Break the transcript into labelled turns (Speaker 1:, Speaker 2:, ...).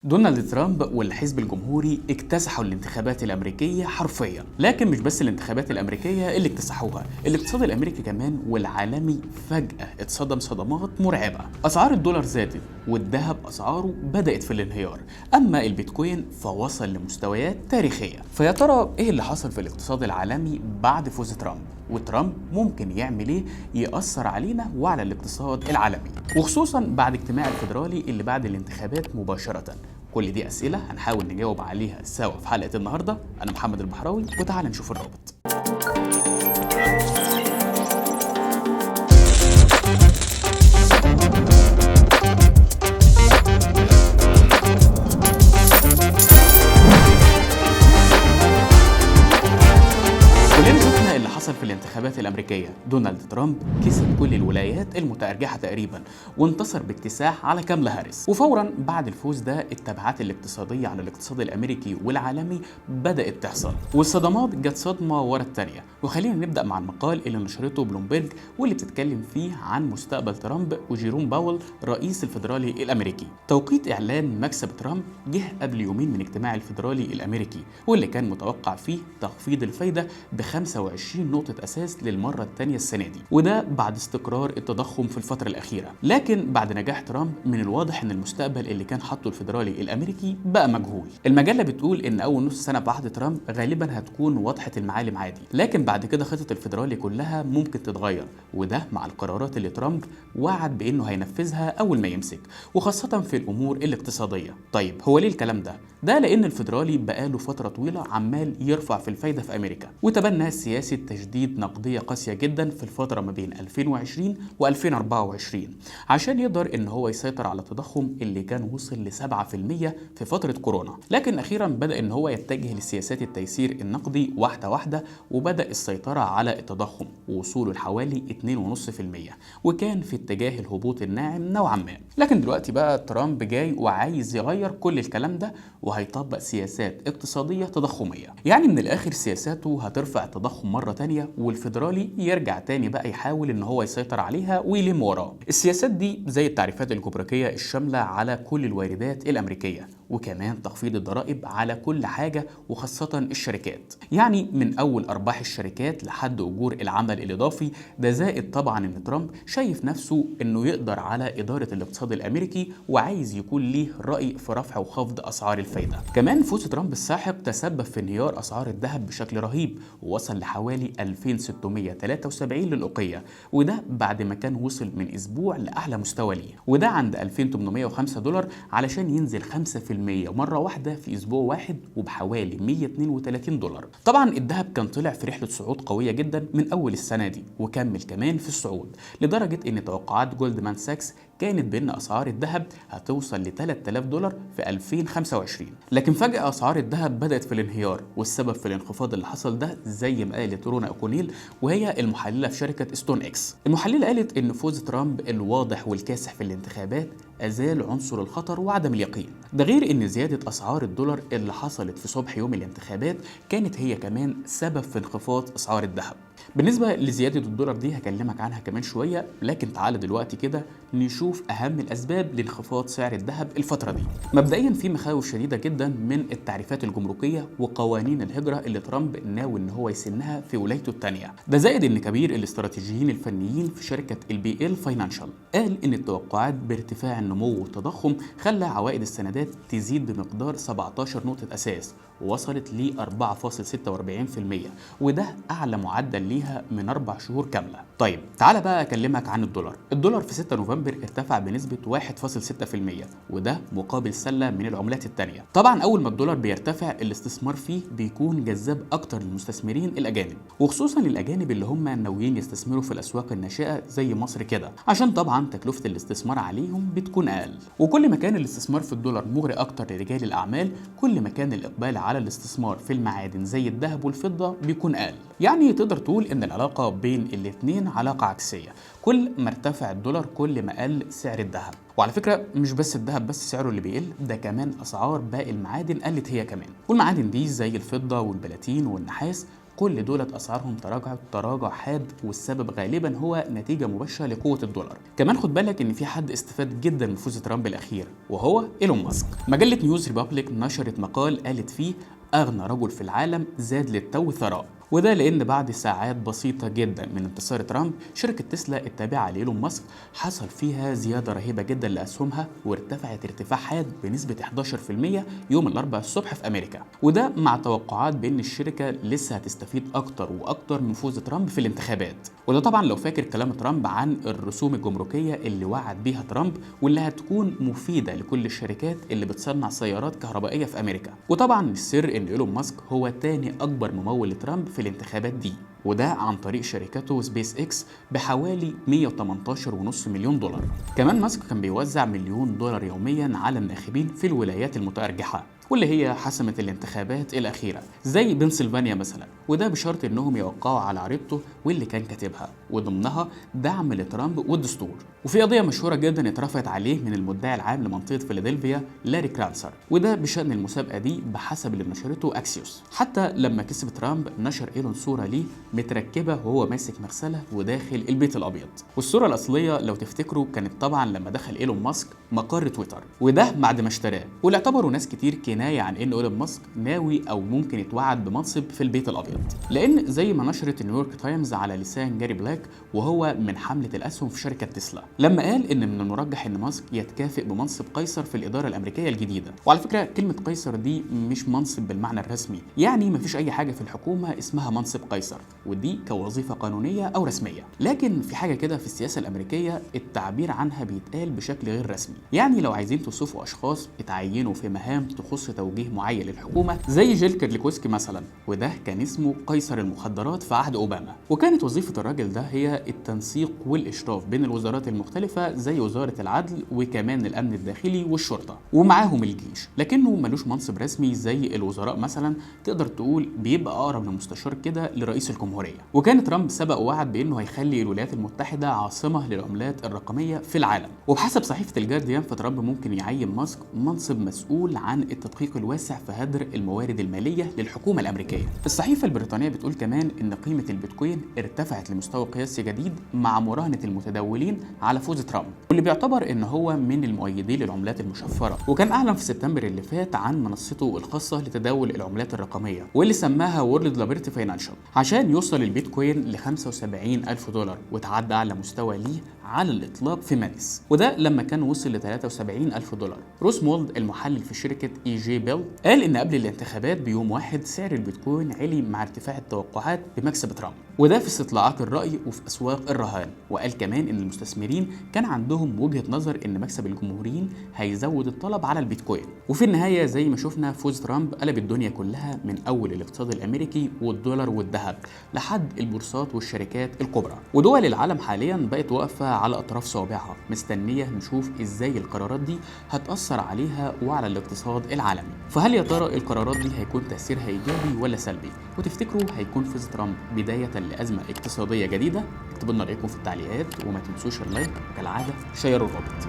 Speaker 1: دونالد ترامب والحزب الجمهوري اكتسحوا الانتخابات الامريكيه حرفيا، لكن مش بس الانتخابات الامريكيه اللي اكتسحوها، الاقتصاد الامريكي كمان والعالمي فجاه اتصدم صدمات مرعبه. اسعار الدولار زادت والذهب اسعاره بدات في الانهيار، اما البيتكوين فوصل لمستويات تاريخيه. فيا ترى ايه اللي حصل في الاقتصاد العالمي بعد فوز ترامب؟ وترامب ممكن يعمل ايه يأثر علينا وعلى الاقتصاد العالمي، وخصوصا بعد اجتماع الفيدرالي اللي بعد الانتخابات مباشرة؟ كل دي أسئلة هنحاول نجاوب عليها سوا في حلقة النهاردة. أنا محمد البحراوي وتعالى نشوف الرابط. في الانتخابات الأمريكية دونالد ترامب كسب كل الولايات المتأرجحة تقريبا وانتصر باكتساح على كاملا هاريس، وفورا بعد الفوز ده التبعات الاقتصادية على الاقتصاد الأمريكي والعالمي بدأت تحصل، والصدمات جت صدمة ورا التانية. وخلينا نبدأ مع المقال اللي نشرته بلومبرج واللي بتتكلم فيه عن مستقبل ترامب وجيروم باول رئيس الفيدرالي الأمريكي. توقيت إعلان مكسب ترامب جه قبل يومين من اجتماع الفيدرالي الأمريكي، واللي كان متوقع فيه تخفيض الفايدة ب 25 نقطة أساس للمرة الثانية السنة دي، وده بعد استقرار التضخم في الفترة الأخيرة. لكن بعد نجاح ترامب من الواضح إن المستقبل اللي كان حاطه الفيدرالي الأمريكي بقى مجهول. المجلة بتقول إن أول نص سنة في عهد ترامب غالبا هتكون واضحة المعالم عادي، لكن بعد كده خطة الفيدرالي كلها ممكن تتغير، وده مع القرارات اللي ترامب وعد بإنه هينفذها أول ما يمسك، وخاصة في الأمور الاقتصادية. طيب هو ليه الكلام ده؟ ده لأن الفيدرالي بقاله فترة طويلة عمال يرفع في الفايدة في أمريكا، وتبنى سياسة تجديد نقدية قاسية جدا في الفترة ما بين 2020 و2024 عشان يقدر ان هو يسيطر على التضخم اللي كان وصل ل 7% في فترة كورونا. لكن اخيرا بدأ ان هو يتجه لسياسات التيسير النقدي واحدة واحدة، وبدأ السيطرة على التضخم ووصوله لحوالي 2.5%، وكان في اتجاه الهبوط الناعم نوعا ما. لكن دلوقتي بقى ترامب جاي وعايز يغير كل الكلام ده، وهيطبق سياسات اقتصادية تضخمية. يعني من الاخر سياساته هترفع التضخم مرة تانية، والفيدرالي يرجع تاني بقى يحاول ان هو يسيطر عليها ويلم وراه. السياسات دي زي التعريفات الجمركية الشاملة على كل الواردات الامريكية، وكمان تخفيض الضرائب على كل حاجة وخاصة الشركات، يعني من اول ارباح الشركات لحد اجور العمل الاضافي. ده زائد طبعا ان ترامب شايف نفسه انه يقدر على ادارة الاقتصاد الامريكي، وعايز يكون ليه رأي في رفع وخفض اسعار الفايدة. كمان فوز ترامب الساحق تسبب في انهيار اسعار الذهب بشكل رهيب، ووصل لحوالي 2673 للأوقية، وده بعد ما كان وصل من أسبوع لأعلى مستوى ليه، وده عند 2805 دولار، علشان ينزل 5% مرة واحدة في أسبوع واحد وبحوالي 132 دولار. طبعا الذهب كان طلع في رحلة صعود قوية جدا من أول السنة دي، وكمل كمان في الصعود لدرجة إن توقعات جولدمان ساكس كانت بأن أسعار الذهب هتوصل ل 3000 دولار في 2025. لكن فجأة أسعار الذهب بدأت في الانهيار، والسبب في الانخفاض اللي حصل ده زي ما قالت رونا أوكونيل وهي المحللة في شركة ستون اكس. المحللة قالت إن فوز ترامب الواضح والكاسح في الانتخابات أزال عنصر الخطر وعدم اليقين، ده غير إن زيادة أسعار الدولار اللي حصلت في صبح يوم الانتخابات كانت هي كمان سبب في انخفاض أسعار الذهب. بالنسبة لزيادة الدولار دي هكلمك عنها كمان شوية، لكن تعال دلوقتي كده نشوف أهم الأسباب لانخفاض سعر الذهب الفترة دي. مبدئيا في مخاوف شديدة جدا من التعريفات الجمركية وقوانين الهجرة اللي ترامب ناوي إن هو يسنها في ولايته الثانية. ده زائد إن كبير الاستراتيجيين الفنيين في شركة البي فاينانشال قال إن التوقعات بارتفاع النمو والتضخم خلى عوائد السندات تزيد بمقدار 17 نقطة أساس، ووصلت ل 4.46%، وده أعلى معدل ليها من 4 شهور كاملة. طيب تعالى بقى أكلمك عن الدولار. الدولار في 6 نوفمبر ارتفع بنسبة 1.6%، وده مقابل سلة من العملات التانية. طبعا أول ما الدولار بيرتفع الاستثمار فيه بيكون جذاب أكتر للمستثمرين الأجانب، وخصوصا الأجانب اللي هم ناويين يستثمروا في الأسواق الناشئة زي مصر كده، عشان طبعا تكلفة الاستثمار عليهم بتكون أقل. وكل ما كان الاستثمار في الدولار مغري أكتر لرجال الأعمال، كل ما كان الإقبال على الاستثمار في المعادن زي الذهب والفضة بيكون أقل. يعني تقدر تقول إن العلاقة بين الاتنين علاقة عكسية، كل ما ارتفع الدولار كل ما قل سعر الذهب. وعلى فكرة مش بس الذهب بس سعره اللي بيقل، ده كمان أسعار باقي المعادن قلت هي كمان، والمعادن دي زي الفضة والبلاتين والنحاس كل دولت اسعارهم تراجعت تراجع حاد، والسبب غالبا هو نتيجه مباشره لقوه الدولار. كمان خد بالك ان في حد استفاد جدا من فوز ترامب الاخير وهو ايلون ماسك. مجله نيوز ريبابليك نشرت مقال قالت فيه اغنى رجل في العالم زاد للتو ثراء، وده لان بعد ساعات بسيطه جدا من انتصار ترامب شركه تسلا التابعه لايلون ماسك حصل فيها زياده رهيبه جدا لاسهمها، وارتفعت ارتفاع حاد بنسبه 11% يوم الاربعاء الصبح في امريكا، وده مع توقعات بان الشركه لسه هتستفيد اكتر واكتر من فوز ترامب في الانتخابات. وده طبعا لو فاكر كلام ترامب عن الرسوم الجمركيه اللي وعد بيها ترامب واللي هتكون مفيده لكل الشركات اللي بتصنع سيارات كهربائيه في امريكا. وطبعا السر ان ايلون ماسك هو تاني اكبر ممول لترامب في الانتخابات دي، وده عن طريق شركته سبيس اكس بحوالي 118.5 مليون دولار. كمان ماسك كان بيوزع مليون دولار يوميا على الناخبين في الولايات المتأرجحة واللي هي حسمت الانتخابات الأخيرة زي بنسلفانيا مثلا، وده بشرط انهم يوقعوا على عريضته واللي كان كاتبها وضمنها دعم لترامب والدستور. وفي قضية مشهورة جدا اترفعت عليه من المدعي العام لمنطقة فيلادلفيا لاري كرانسر، وده بشأن المسابقة دي بحسب اللي نشرته اكسيوس. حتى لما كسب ترامب نشر ايلون صورة ليه متركبة وهو ماسك مغسلة وداخل البيت الأبيض، والصورة الأصلية لو تفتكروا كانت طبعا لما دخل ايلون ماسك مقر تويتر، وده بعد ما اشتراه، واللي اعتبروا ناس كتير كناية عن ان ايلون ماسك ناوي او ممكن يتوعد بمنصب في البيت الابيض، لان زي ما نشرت نيويورك تايمز على لسان جاري بلاك وهو من حملة الاسهم في شركة تسلا، لما قال ان من المرجح ان ماسك يتكافئ بمنصب قيصر في الادارة الامريكية الجديدة. وعلى فكرة كلمة قيصر دي مش منصب بالمعنى الرسمي، يعني مفيش اي حاجة في الحكومة اسمها منصب قيصر، ودي كوظيفة قانونية او رسمية، لكن في حاجة كده في السياسة الامريكية التعبير عنها بيتقال بشكل غير رسمي. يعني لو عايزين توصفوا اشخاص اتعينوا في مهام تخص توجيه معين للحكومه زي جيل كيرليكوسكي مثلا، وده كان اسمه قيصر المخدرات في عهد اوباما، وكانت وظيفه الراجل ده هي التنسيق والاشراف بين الوزارات المختلفه زي وزاره العدل وكمان الامن الداخلي والشرطه ومعاهم الجيش، لكنه ملوش منصب رسمي زي الوزراء مثلا، تقدر تقول بيبقى اقرب من مستشار كده لرئيس الجمهوريه. وكان ترامب سبق ووعد بانه هيخلي الولايات المتحده عاصمه للعملات الرقميه في العالم، وبحسب صحيفه الجارديان فترامب ممكن يعين ماسك منصب مسؤول عن التدقيق الواسع في هدر الموارد الماليه للحكومه الامريكيه. الصحيفه البريطانيه بتقول كمان ان قيمه البيتكوين ارتفعت لمستوى قياسي جديد مع مراهنه المتداولين على فوز ترامب، واللي بيعتبر ان هو من المؤيدين للعملات المشفره، وكان اعلن في سبتمبر اللي فات عن منصته الخاصه لتداول العملات الرقميه واللي سماها وورلد لابرتي فاينانشال عشان يوصل البيتكوين ل 75,000 دولار، وتعدى اعلى مستوى ليه على الاطلاق في مارس، وده لما كان وصل ل 73,000 دولار. روس مولد المحلل في شركه اي جي بيل قال ان قبل الانتخابات بيوم واحد سعر البيتكوين علي مع ارتفاع التوقعات بمكسب ترامب، وده في استطلاعات الراي وفي اسواق الرهان. وقال كمان ان المستثمرين كان عندهم وجهه نظر ان مكسب الجمهوريين هيزود الطلب على البيتكوين. وفي النهايه زي ما شفنا فوز ترامب قلب الدنيا كلها من اول الاقتصاد الامريكي والدولار والذهب لحد البورصات والشركات الكبرى، ودول العالم حاليا بقت واقفه على اطراف صوابعها مستنيه نشوف ازاي القرارات دي هتاثر عليها وعلى الاقتصاد العالمي. فهل يا ترى القرارات دي هيكون تاثيرها ايجابي ولا سلبي؟ وتفتكروا هيكون فوز ترامب بدايه لازمه اقتصاديه جديده؟ اكتبوا لنا رايكم في التعليقات وما تنسوش اللايك، وكالعاده شيروا الرابط.